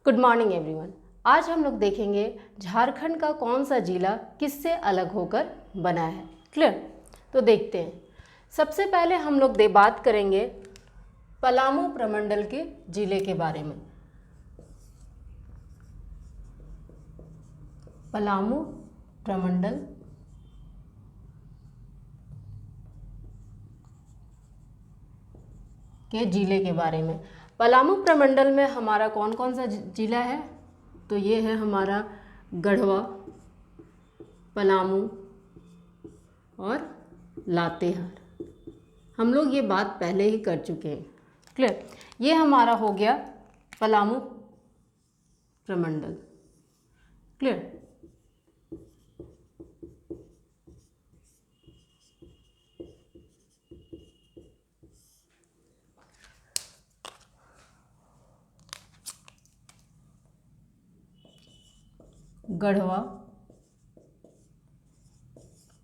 Good morning everyone. आज हम लोग देखेंगे झारखंड का कौन सा जिला किससे अलग होकर बना है। क्लियर? तो देखते हैं। सबसे पहले हम लोग बात करेंगे पलामू प्रमंडल के जिले के बारे में। पलामू प्रमंडल के जिले के बारे में। पलामू प्रमंडल में हमारा कौन कौन सा जिला है? तो ये है हमारा गढ़वा, पलामू और लातेहार। हम लोग ये बात पहले ही कर चुके हैं। क्लियर? ये हमारा हो गया पलामू प्रमंडल। क्लियर? गढ़वा,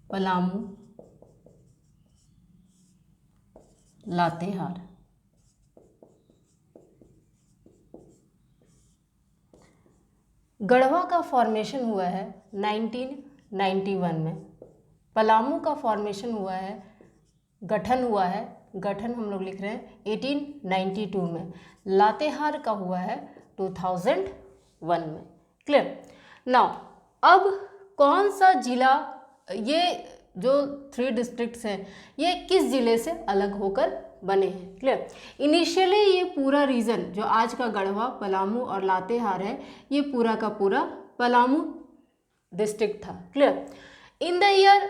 पलामू, लातेहार। गढ़वा का फॉर्मेशन हुआ है 1991 में। पलामू का फॉर्मेशन हुआ है, गठन हुआ है, गठन हम लोग लिख रहे हैं 1892 में। लातेहार का हुआ है 2001 में। क्लियर? नाउ अब कौन सा जिला, ये जो 3 डिस्ट्रिक्ट्स हैं ये किस जिले से अलग होकर बने हैं? क्लियर? इनिशियली ये पूरा रीजन जो आज का गढ़वा, पलामू और लातेहार है, ये पूरा का पूरा पलामू डिस्ट्रिक्ट था। क्लियर? इन द ईयर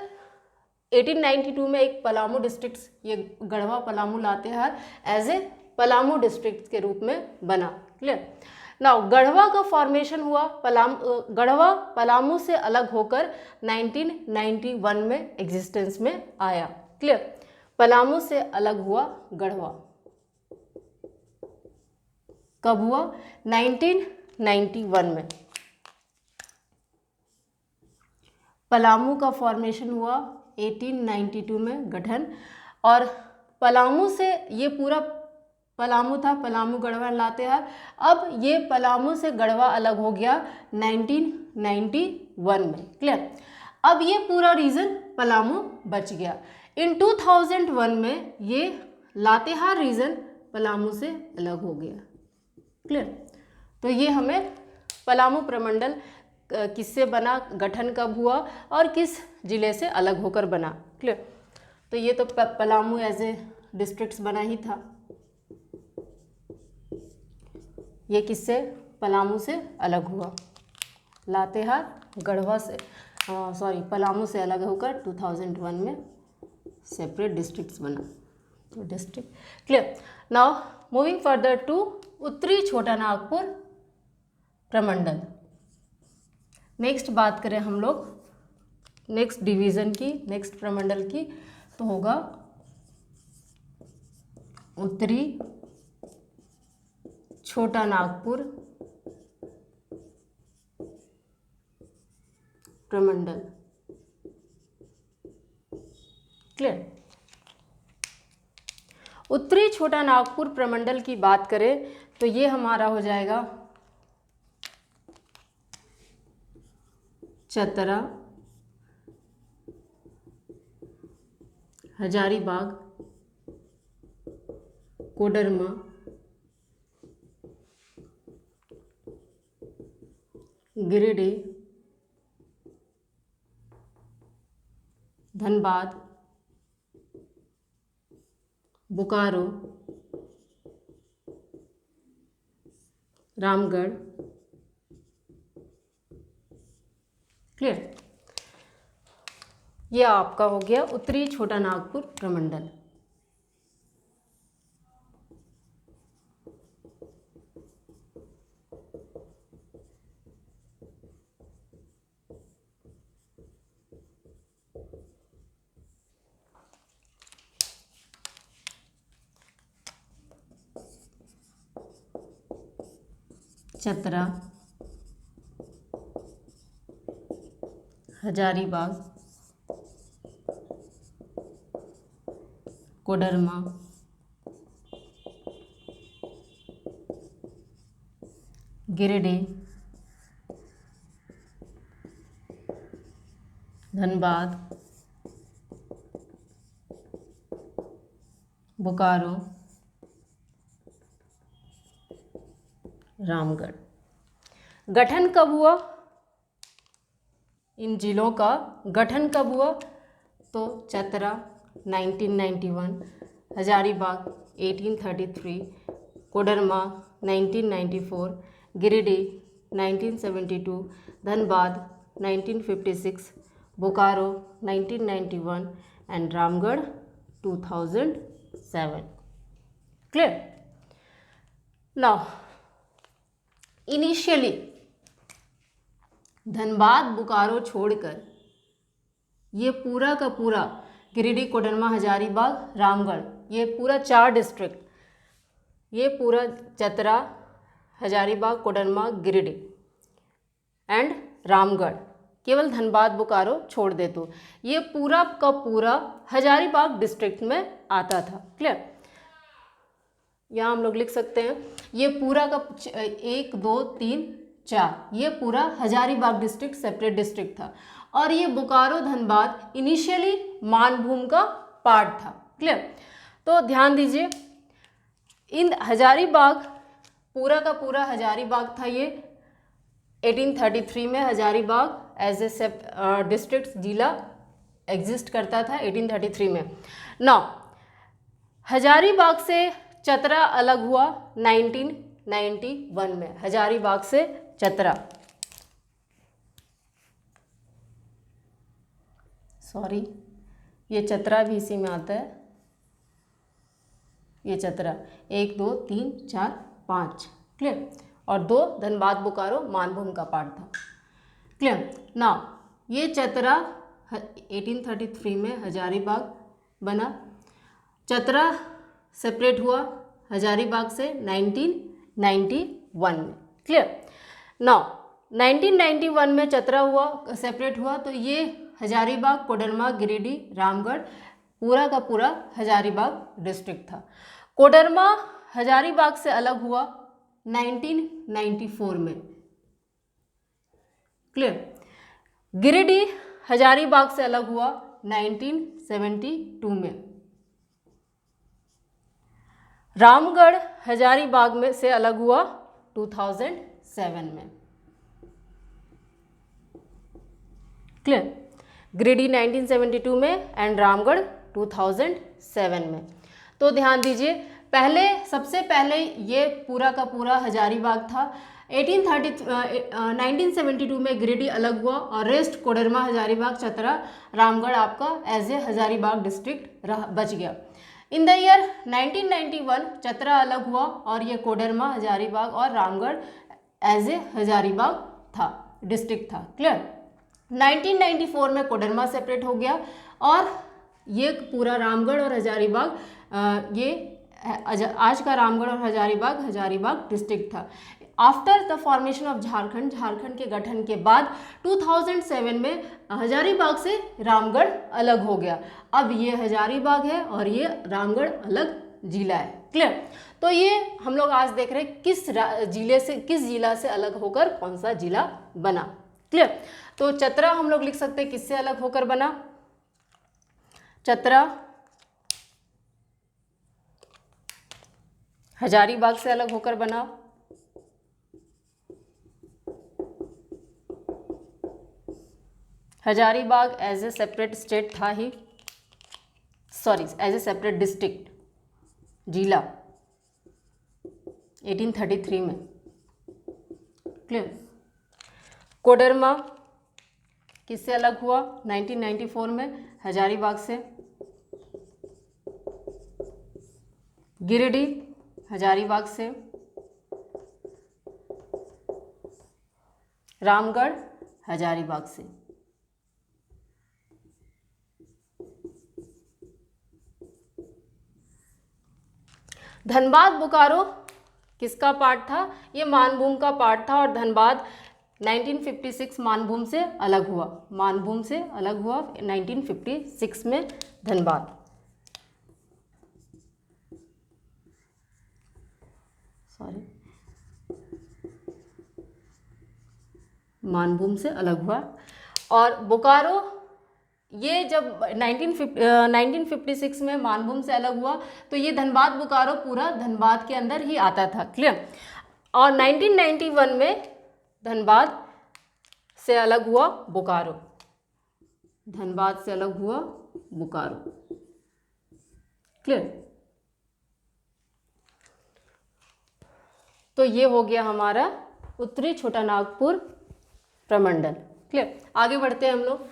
1892 में एक पलामू डिस्ट्रिक्ट, ये Garhwa, Palamu, Latehar as a Palamu district के रूप में बना। क्लियर? नाउ गढ़वा का फॉर्मेशन हुआ, गढ़वा पलामू से अलग होकर 1991 में एग्जिस्टेंस में आया। क्लियर? पलामू से अलग हुआ गढ़वा। कब हुआ? 1991 में। पलामू का फॉर्मेशन हुआ 1892 में, गठन। और पलामू से ये पूरा पलामू था, पलामू, गढ़वा, लातेहार। अब ये पलामू से गढ़वा अलग हो गया 1991 में। क्लियर? अब ये पूरा रीजन पलामू बच गया। इन 2001 में ये लातेहार रीजन पलामू से अलग हो गया। क्लियर? तो ये हमें पलामू प्रमंडल किससे बना, गठन कब हुआ और किस जिले से अलग होकर बना। क्लियर? तो ये तो पलामू एज ए डिस्ट्रिक्ट्स बना ही था। ये किससे? पलामू से अलग हुआ। लातेहार गढ़वा से पलामू से अलग होकर 2001 में सेपरेट डिस्ट्रिक्ट्स बना। तो district. Clear? Now moving further to उत्तरी छोटा नागपुर प्रमंडल। नेक्स्ट बात करें हम लोग नेक्स्ट डिवीज़न की, नेक्स्ट प्रमंडल की, तो होगा उत्तरी छोटा नागपुर प्रमंडल। क्लियर? उत्तरी छोटा नागपुर प्रमंडल की बात करें तो ये हमारा हो जाएगा चतरा, हजारीबाग, कोडरमा, गिरिडीह, धनबाद, बोकारो, रामगढ़। क्लियर? यह आपका हो गया उत्तरी छोटा नागपुर प्रमंडल। चतरा, हजारीबाग, कोडरमा, गिरिडीह, धनबाद, बोकारो, रामगढ़। गठन कब हुआ? इन जिलों का गठन कब हुआ? तो Chatra 1991, Hazaribagh 1833, Koderma 1994, Giridih 1972, Dhanbad 1956, Bokaro 1991 and Ramgarh 2007. Clear? Now, initially Dhanbad Bokaro छोड़कर ये पूरा का पूरा गिरिडीह, कोडरमा, हजारीबाग, रामगढ़, ये पूरा 4 डिस्ट्रिक्ट, ये पूरा चतरा, हजारीबाग, कोडरमा, गिरिडीह एंड रामगढ़, केवल धनबाद बोकारो छोड़ दे तो ये पूरा का पूरा हजारीबाग डिस्ट्रिक्ट में आता था। क्लियर? यहाँ हम लोग लिख सकते हैं ये पूरा का 1 2 3 4 ये पूरा हजारीबाग डिस्ट्रिक्ट सेपरेट डिस्ट्रिक्ट था और ये बोकारो धनबाद इनिशियली मानभूम का पार्ट था। क्लियर? तो ध्यान दीजिए, इन हजारीबाग पूरा का पूरा हजारीबाग था। ये 1833 में हजारीबाग एज ए डिस्ट्रिक्ट जिला एग्जिस्ट करता था 1833 में। नाउ हजारीबाग से चतरा अलग हुआ 1991 में। हजारीबाग से चतरा, सॉरी ये चतरा भी इसी में आता है, ये चतरा 1 2 3 4 5। क्लियर? और 2 धनबाद बोकारो मानभूम का पार्ट था। क्लियर? नाउ ये चतरा 1833 में हजारीबाग बना। चतरा सेपरेट हुआ हजारीबाग से 1991 में। क्लियर? नाउ 1991 में चतरा हुआ सेपरेट हुआ तो ये हजारीबाग, कोडरमा, गिरिडीह, रामगढ़ पूरा का पूरा हजारीबाग डिस्ट्रिक्ट था। कोडरमा हजारीबाग से अलग हुआ 1994 में। क्लियर? गिरिडीह हजारीबाग से अलग हुआ 1972 में। रामगढ़ हजारीबाग में से अलग हुआ 2007 में। क्लियर? गिरिडीह 1972 में एंड रामगढ़ 2007 में। तो ध्यान दीजिए, पहले सबसे पहले ये पूरा का पूरा हजारीबाग था। 1972 में गिरिडीह अलग हुआ और रेस्ट कोडरमा, हजारीबाग, चतरा, रामगढ़ आपका एज ए हजारीबाग डिस्ट्रिक्ट बच गया। इन द ईयर 1991 चतरा अलग हुआ और ये कोडरमा, हजारीबाग और रामगढ़ एज ए हजारीबाग था, डिस्ट्रिक्ट था। क्लियर? 1994 में कोडरमा सेपरेट हो गया और ये पूरा रामगढ़ और हजारीबाग ये आज का रामगढ़ और हजारीबाग डिस्ट्रिक्ट था। After the formation of Jharkhand, Jharkhand के गठन के बाद 2007 में हजारीबाग से रामगढ़ अलग हो गया। अब ये हजारीबाग है और ये रामगढ़ अलग जिला है। क्लियर? तो ये हम लोग आज देख रहे हैं किस जिला से अलग होकर कौन सा जिला बना। क्लियर? तो चतरा हम लोग लिख सकते हैं किससे अलग होकर बना? चतरा हजारीबाग से अलग होकर बना। Hazaribagh as a separate state था ही, sorry as a separate district जिला 1833 में। क्लियर? कोडरमा किससे अलग हुआ? 1994 में हजारीबाग से। गिरिडीह हजारीबाग से। रामगढ़ हजारीबाग से। धनबाद बोकारो किसका पार्ट था? ये मानभूम का पार्ट था और धनबाद 1956 मानभूम से अलग हुआ। मानभूम से अलग हुआ 1956 में धनबाद। सॉरी मानभूम से अलग हुआ। और बोकारो ये जब 1956 में मानभूम से अलग हुआ तो ये धनबाद बोकारो पूरा धनबाद के अंदर ही आता था। क्लियर। और 1991 में धनबाद से अलग हुआ बोकारो, धनबाद से अलग हुआ बोकारो। क्लियर। तो ये हो गया हमारा उत्तरी छोटा नागपुर प्रमंडल। क्लियर। आगे बढ़ते हैं हम लोग।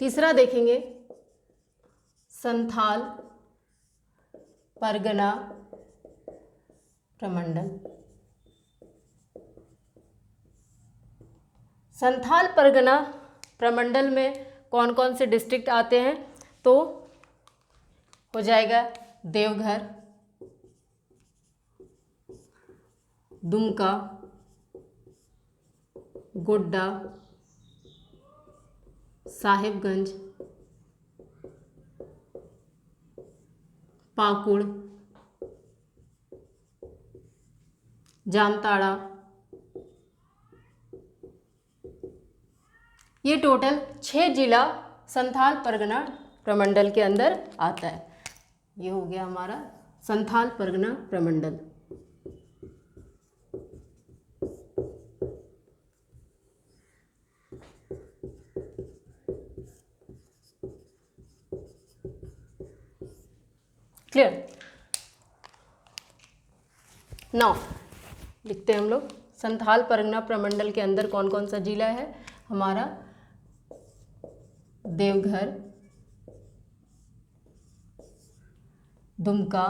तीसरा देखेंगे संथाल परगना प्रमंडल। संथाल परगना प्रमंडल में कौन कौन से डिस्ट्रिक्ट आते हैं, तो हो जाएगा देवघर, दुमका, गोड्डा, साहिबगंज, पाकुड़, जामताड़ा। ये टोटल 6 जिला संथाल परगना प्रमंडल के अंदर आता है। ये हो गया हमारा संथाल परगना प्रमंडल। क्लियर। नाउ लिखते हैं हम लोग संथाल परगना प्रमंडल के अंदर कौन कौन सा जिला है हमारा। देवघर, दुमका,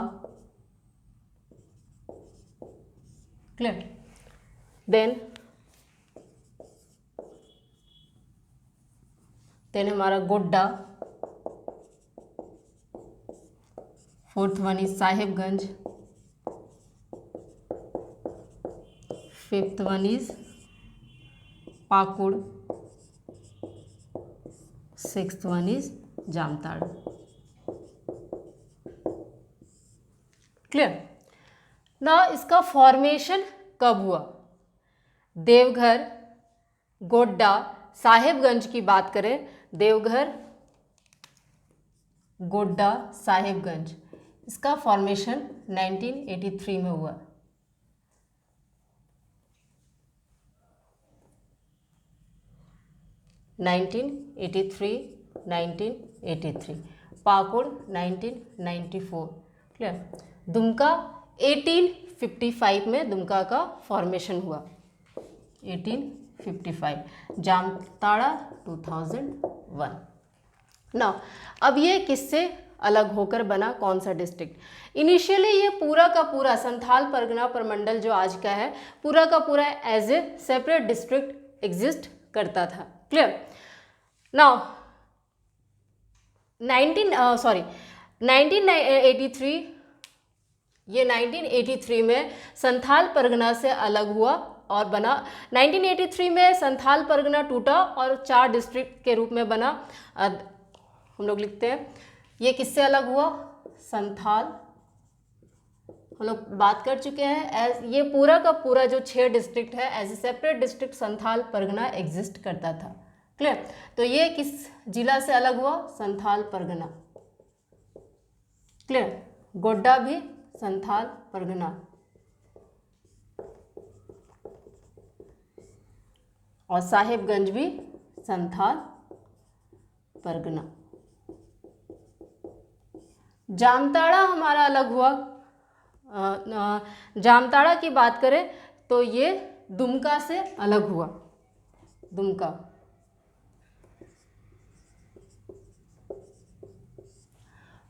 क्लियर, देन हमारा Godda, fourth one is Sahibganj, fifth one is Pakur, sixth one is Jamtara. Clear. ना इसका फॉर्मेशन कब हुआ। देवघर, गोड्डा, साहिबगंज की बात करें, देवघर, गोड्डा, साहिबगंज, इसका फॉर्मेशन 1983 में हुआ। पाकुड़ 1994। क्लियर। दुमका 1855 में दुमका का फॉर्मेशन हुआ, 1855। जामताड़ा 2001। ना अब ये किससे अलग होकर बना, कौन सा डिस्ट्रिक्ट। इनिशियली ये पूरा का पूरा संथाल परगना प्रमंडल जो आज का है पूरा का पूरा as a separate district exist करता था। क्लियर। नाउ 1983 ये 1983 में संथाल परगना से अलग हुआ और बना। 1983 में संथाल परगना टूटा और 4 डिस्ट्रिक्ट के रूप में बना। हम लोग लिखते हैं ये किससे अलग हुआ, संथाल, हम लोग बात कर चुके हैं एज ये पूरा का पूरा जो 6 डिस्ट्रिक्ट है as a separate district Santhal Pargana exist करता था। क्लियर। तो ये किस जिला से अलग हुआ, संथाल परगना। क्लियर। गोड्डा भी संथाल परगना, और साहिबगंज भी संथाल परगना। जामताड़ा हमारा अलग हुआ। जामताड़ा की बात करें तो ये दुमका से अलग हुआ, दुमका।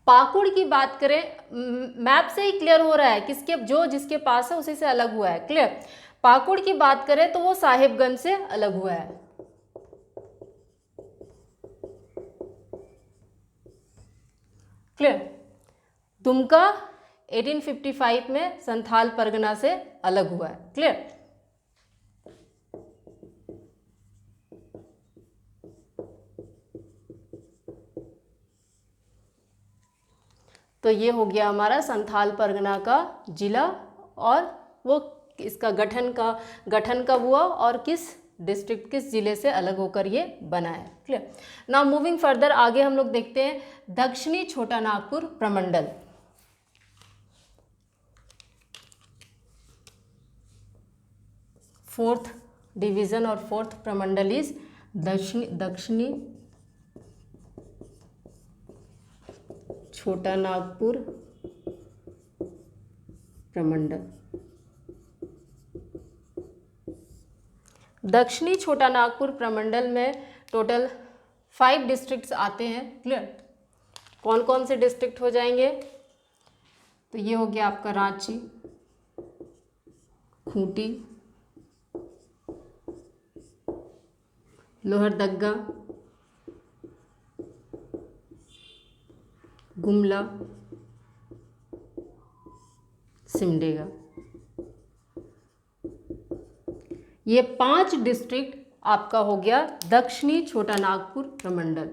पाकुड़ की बात करें, मैप से ही क्लियर हो रहा है किसके जो जिसके पास है उसी से अलग हुआ है। क्लियर। पाकुड़ की बात करें तो वो साहिबगंज से अलग हुआ है। क्लियर। दुमका 1855 में संथाल परगना से अलग हुआ है। क्लियर। तो ये हो गया हमारा संथाल परगना का जिला, और वो इसका गठन कब हुआ और किस डिस्ट्रिक्ट, किस जिले से अलग होकर ये बना है। क्लियर। नाउ मूविंग फर्दर, आगे हम लोग देखते हैं दक्षिणी छोटा नागपुर प्रमंडल। फोर्थ डिवीजन और फोर्थ प्रमंडल इज दक्षिणी छोटा नागपुर प्रमंडल। दक्षिणी छोटा नागपुर प्रमंडल में टोटल 5 डिस्ट्रिक्ट्स आते हैं। क्लियर। कौन कौन से डिस्ट्रिक्ट हो जाएंगे? तो ये हो गया आपका रांची, खूंटी, लोहरदग्गा, गुमला, सिमडेगा। ये 5 डिस्ट्रिक्ट आपका हो गया दक्षिणी छोटा नागपुर प्रमंडल।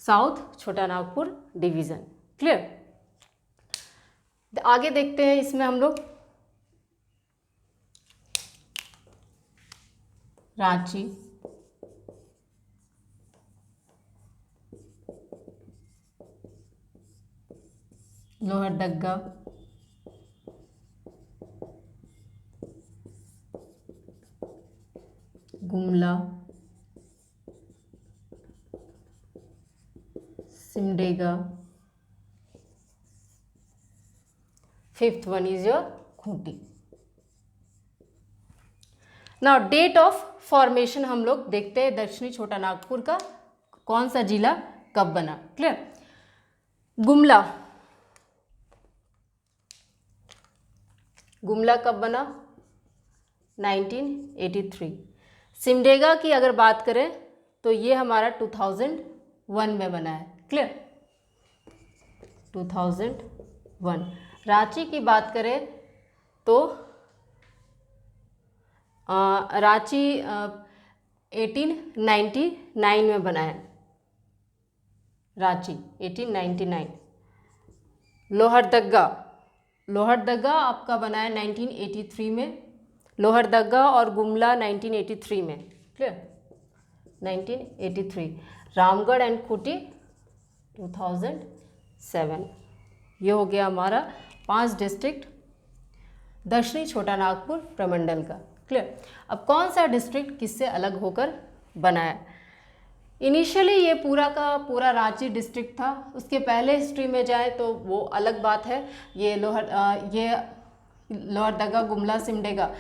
साउथ छोटा नागपुर डिवीजन। क्लियर। आगे देखते हैं इसमें हम लोग Ranchi, Lohardaga, Gumla, Simdega, fifth one is your Khunti. Now date of formation हम लोग देखते हैं दक्षिणी छोटा नागपुर का कौन सा जिला कब बना। क्लियर। गुमला, गुमला कब बना? 1983। सिमडेगा की अगर बात करें तो ये हमारा 2001 में बना है। क्लियर। 2001। रांची की बात करें तो रांची 1899 में बना है। रांची 1899। लोहरदग्गा, लोहरदग्गा आपका बना है 1983 में। लोहरदग्गा और गुमला 1983 में। क्लियर। 1983। रामगढ़ एंड खूंटी 2007। ये हो गया हमारा 5 डिस्ट्रिक्ट दक्षिणी छोटा नागपुर प्रमंडल का। क्लियर। अब कौन सा डिस्ट्रिक्ट किससे अलग होकर बना है? इनिशियली ये पूरा का पूरा रांची डिस्ट्रिक्ट था। उसके पहले हिस्ट्री में जाए तो वो अलग बात है। ये लोहरदग्गा, गुमला, सिमडेगा,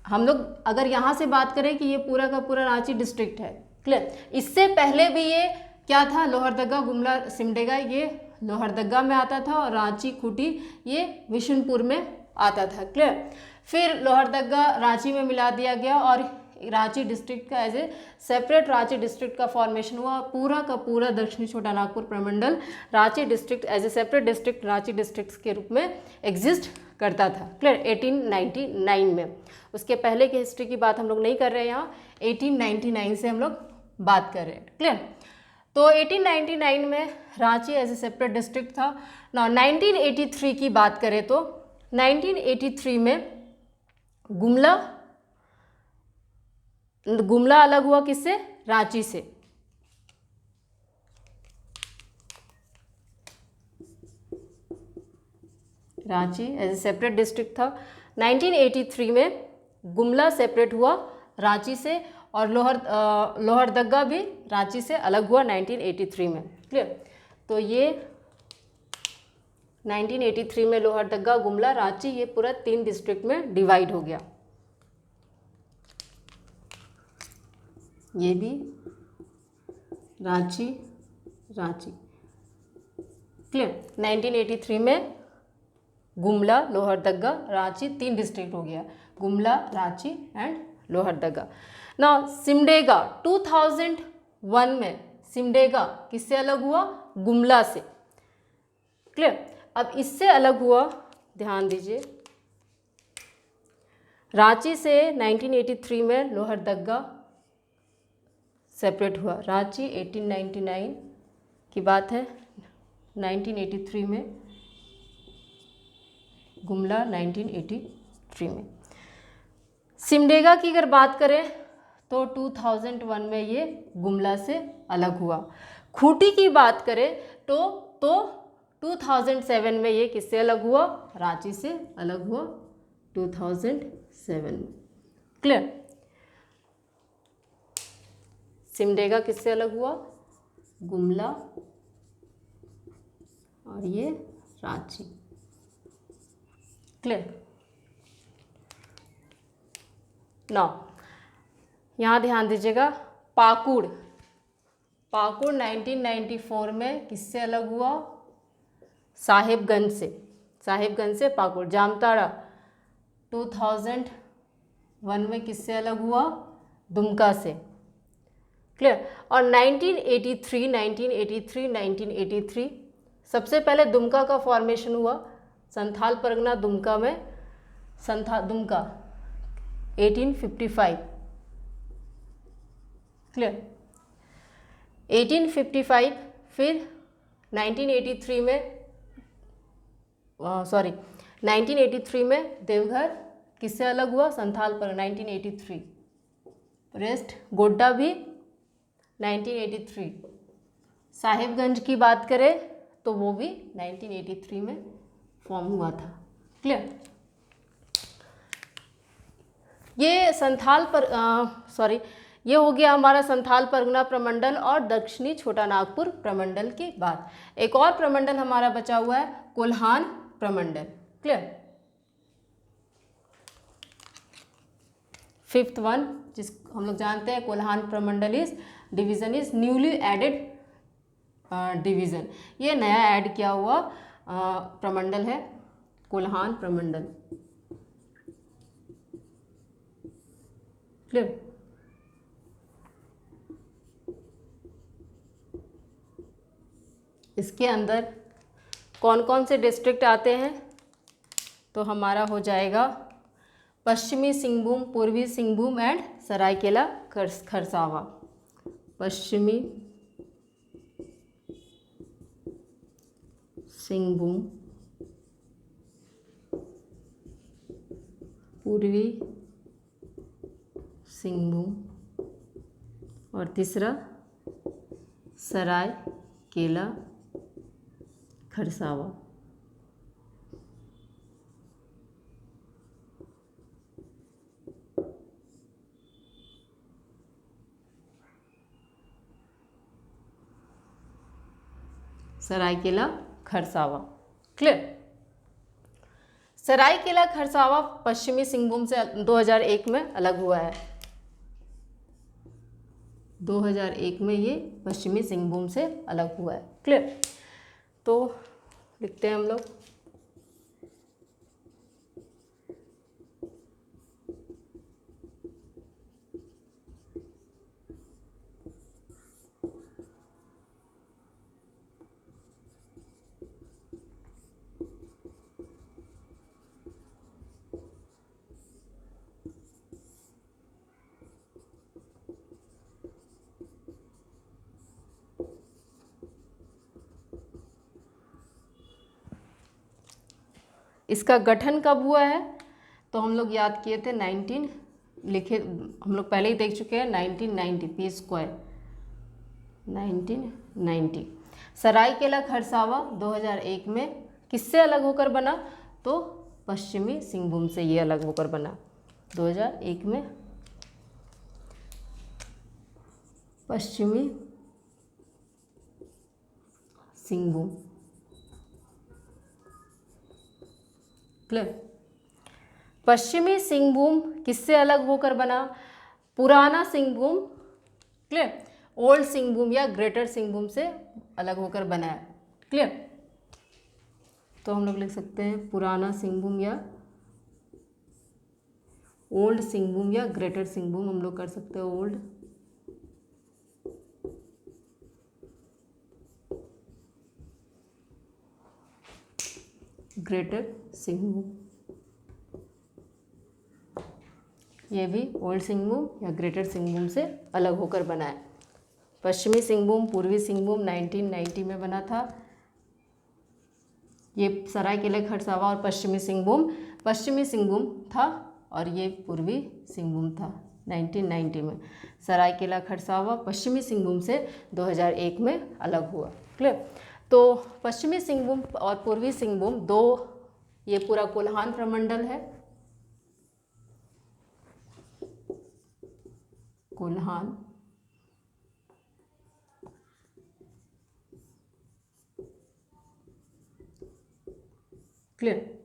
हम लोग अगर यहाँ से बात करें कि ये पूरा का पूरा रांची डिस्ट्रिक्ट है। क्लियर। इससे पहले भी ये क्या था? लोहरदग्गा, गुमला, सिमडेगा ये लोहरदग्गा में आता था और रांची, खूंटी ये विशुनपुर में आता था। क्लियर। फिर लोहरदग्गा रांची में मिला दिया गया और रांची डिस्ट्रिक्ट का as a separate Ranchi district का फॉर्मेशन हुआ। पूरा का पूरा दक्षिणी छोटा नागपुर प्रमंडल Ranchi district as a separate district Ranchi district के रूप में एग्जिस्ट करता था। क्लियर। 1899 में। उसके पहले की हिस्ट्री की बात हम लोग नहीं कर रहे हैं, यहाँ 1899 से हम लोग बात कर रहे हैं। क्लियर। तो 1899 में Ranchi as a separate district था। ना 1983 की बात करें तो 1983 में गुमला अलग हुआ किससे? रांची से। Ranchi as a separate district था। 1983 में गुमला सेपरेट हुआ रांची से और लोहरदग्गा भी रांची से अलग हुआ 1983 में। क्लियर। तो ये 1983 में लोहरदग्गा, गुमला, रांची ये पूरा 3 डिस्ट्रिक्ट में डिवाइड हो गया। ये भी रांची, रांची। क्लियर। 1983 में गुमला, लोहरदग्गा, रांची 3 डिस्ट्रिक्ट हो गया। गुमला, रांची एंड लोहरदग्गा। नाउ सिमडेगा 2001 में सिमडेगा किससे अलग हुआ? गुमला से। क्लियर। अब इससे अलग हुआ, ध्यान दीजिए, रांची से 1983 में लोहरदगा सेपरेट हुआ। रांची 1899 की बात है, 1983 में, गुमला 1983 में। सिमडेगा की अगर बात करें तो 2001 में ये गुमला से अलग हुआ। खूंटी की बात करें तो 2007 में ये किससे अलग हुआ? रांची से अलग हुआ 2007 में। क्लियर। सिमडेगा किससे अलग हुआ? गुमला, और ये रांची। क्लियर। नौ, यहाँ ध्यान दीजिएगा, पाकुड़ 1994 में किससे अलग हुआ? साहिबगंज से पाकुड़। जामताड़ा 2001 में किससे अलग हुआ? दुमका से। क्लियर। और 1983 सबसे पहले दुमका का फॉर्मेशन हुआ, संथाल परगना दुमका में, दुमका 1855। क्लियर। 1855, फिर 1983 में देवघर किससे अलग हुआ? संथाल पर 1983। रेस्ट गोड्डा भी 1983। साहिबगंज की बात करें तो वो भी 1983 में फॉर्म हुआ था। क्लियर। ये ये हो गया हमारा संथाल परगना प्रमंडल और दक्षिणी छोटा नागपुर प्रमंडल की बात। एक और प्रमंडल हमारा बचा हुआ है, कोल्हान प्रमंडल। क्लियर। 5th वन, जिस हम लोग जानते हैं, कोल्हान प्रमंडल division is newly added division. ये नया ऐड किया हुआ प्रमंडल है, कोल्हान प्रमंडल। क्लियर। इसके अंदर कौन कौन से डिस्ट्रिक्ट आते हैं? तो हमारा हो जाएगा पश्चिमी सिंहभूम, पूर्वी सिंहभूम एंड सरायकेला खरसावा। पश्चिमी सिंहभूम, पूर्वी सिंहभूम, और तीसरा सरायकेला खरसावा। सरायकेला खरसावा। क्लियर। सरायकेला खरसावा पश्चिमी सिंहभूम से 2001 में अलग हुआ है। 2001 में ये पश्चिमी सिंहभूम से अलग हुआ है। क्लियर। तो लिखते हैं हम लोग, इसका गठन कब हुआ है? तो हम लोग याद किए थे, 19 लिखे, हम लोग पहले ही देख चुके हैं, 1990 पी स्क्वायर 1990। सरायकेला खरसावा 2001 में किससे अलग होकर बना? तो पश्चिमी सिंहभूम से ये अलग होकर बना 2001 में। पश्चिमी सिंहभूम। क्लियर। पश्चिमी सिंहभूम किससे अलग होकर बना? पुराना सिंहभूम, क्लियर, ओल्ड सिंहभूम या ग्रेटर सिंहभूम से अलग होकर बना है। क्लियर। तो हम लोग लिख सकते हैं पुराना सिंहभूम या ओल्ड सिंहभूम या ग्रेटर सिंहभूम, हम लोग कर सकते हैं ओल्ड ग्रेटर सिंहभूम, ये भी ओल्ड सिंहभूम या ग्रेटर सिंहभूम से अलग होकर बना है। पश्चिमी सिंहभूम, पूर्वी सिंहभूम 1990 में बना था। ये सरायकेला खरसावां और पश्चिमी सिंहभूम था और ये पूर्वी सिंहभूम था 1990 में। सरायकेला खरसावां पश्चिमी सिंहभूम से 2001 में अलग हुआ। क्लियर। तो पश्चिमी सिंहभूम और पूर्वी सिंहभूम दो, ये पूरा कोल्हान प्रमंडल है, कोल्हान, क्लियर।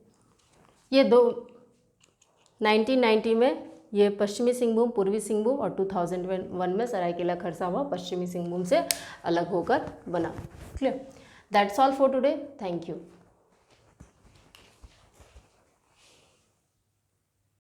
ये दो 1990 में ये पश्चिमी सिंहभूम, पूर्वी सिंहभूम और 2001 में सरायकेला खरसावां पश्चिमी सिंहभूम से अलग होकर बना। Clear. That's all for today. Thank you.